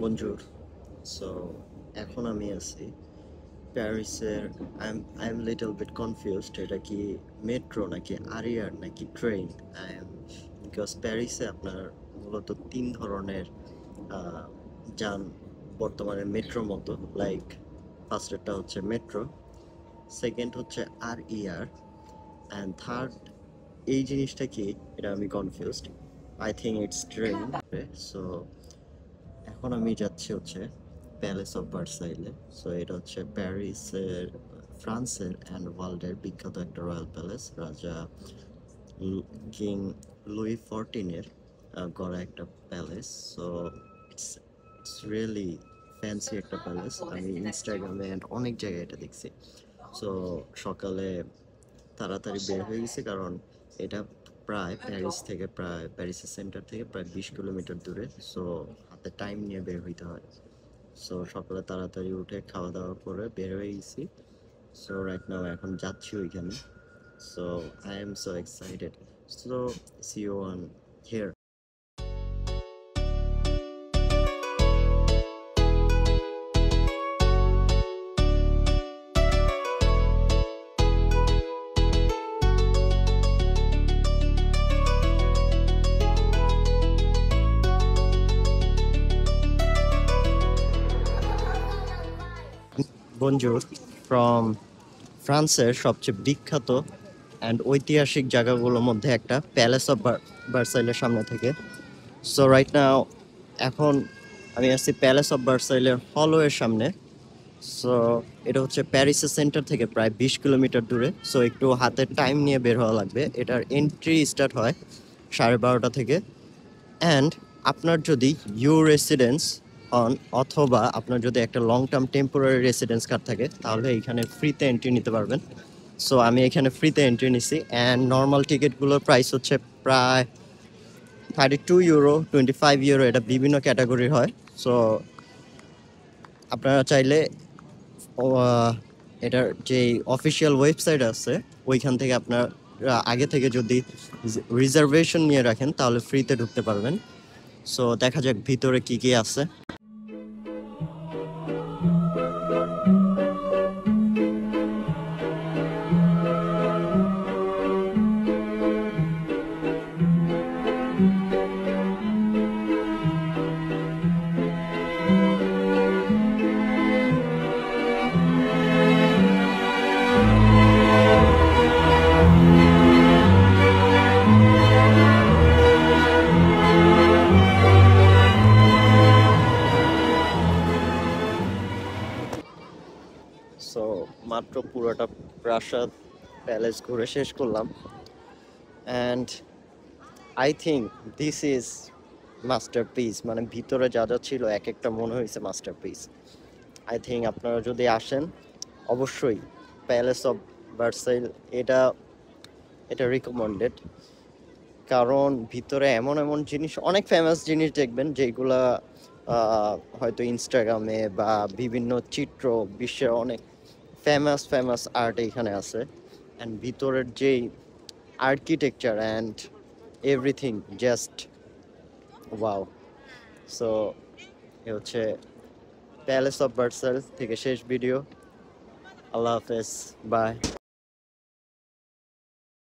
বঞ্জুর। So এখন আমি আছি প্যারিসের। I am little bit confused, এটা কি মেট্রো নাকি আরিয়ার নাকি ট্রেন। আই এম বিকজ প্যারিসে আপনার মূলত তিন ধরনের যান বর্তমানে মেট্রোর মতো। লাইক ফার্স্টেরটা হচ্ছে মেট্রো, সেকেন্ড হচ্ছে আরইআর, অ্যান্ড থার্ড এই জিনিসটা কি এটা আমি confused. I think it's train. So এখন আমি যাচ্ছি হচ্ছে প্যালেস অফ ভার্সাইলে। সো এটা হচ্ছে প্যারিসের, ফ্রান্সের অ্যান্ড ওয়ার্ল্ডের বিখ্যাত একটা রয়্যাল প্যালেস। রাজা কিং লুই 14 গড়া একটা palace. So it's it's really fancy একটা প্যালেস। আমি ইনস্টাগ্রামে অ্যান্ড অনেক জায়গায় এটা দেখছি। সো সকালে তাড়াতাড়ি বের হয়ে গেছি, কারণ এটা প্যারিসের সেন্টার থেকে প্রায় 20 কিলোমিটার দূরে। সো হাতে টাইম নিয়ে বের হইতে হয়। সো সকালে তাড়াতাড়ি উঠে খাওয়া দাওয়া করে বের হয়ে গেছি। সো রাইট নাও এখন যাচ্ছি ওইখানে। So I am so excited. So see you on here. বনজুর ফ্রম ফ্রান্সের সবচেয়ে বিখ্যাত অ্যান্ড ঐতিহাসিক জায়গাগুলোর মধ্যে একটা প্যালেস অফ ভার্সাইলের সামনে থেকে। সো রাইট নাও এখন আমি আসছি প্যালেস অফ ভার্সাইলের হলওয়ের সামনে। সো এটা হচ্ছে প্যারিসের সেন্টার থেকে প্রায় 20 কিলোমিটার দূরে। সো একটু হাতের টাইম নিয়ে বের হওয়া লাগবে। এটার এন্ট্রি স্টার্ট হয় 12:30 থেকে। অ্যান্ড আপনার যদি রেসিডেন্স হন, অথবা আপনার যদি একটা long term temporary residence card থাকে, তাহলে এখানে ফ্রিতে এন্ট্রি নিতে পারবেন। সো আমি এখানে ফ্রিতে এন্ট্রি নিছি। অ্যান্ড নর্মাল টিকিটগুলোর প্রাইস হচ্ছে প্রায় 32 ইউরো, 25 ইউরো, এটা বিভিন্ন ক্যাটাগরির হয়। সো আপনারা চাইলে এটার যে অফিসিয়াল ওয়েবসাইট আছে ওইখান থেকে আপনার আগে থেকে যদি রিজার্ভেশন নিয়ে রাখেন তাহলে ফ্রিতে ঢুকতে পারবেন। সো দেখা যাক ভিতরে কি কি আছে। সো মাত্র পুরোটা প্রাসাদ প্যালেস ঘুরে শেষ করলাম। And I think this is masterpiece. মানে ভিতরে যা যা ছিল এক একটা মনে হয়েছে মাস্টারপিস। আই থিঙ্ক আপনারা যদি আসেন অবশ্যই প্যালেস অফ ভার্সাইল এটা এটা রিকমেন্ডেড। কারণ ভিতরে এমন এমন জিনিস, অনেক ফেমাস জিনিস দেখবেন যেগুলা হয়তো ইনস্টাগ্রামে বা বিভিন্ন চিত্র, বিশ্বের অনেক ফেমাস আর্ট এখানে আছে। অ্যান্ড ভিতরের যেই architecture and everything just wow. So এ হচ্ছে প্যালেস অফ ভার্সাইল থেকে শেষ ভিডিও। আল্লাহ হাফেজ, বাই।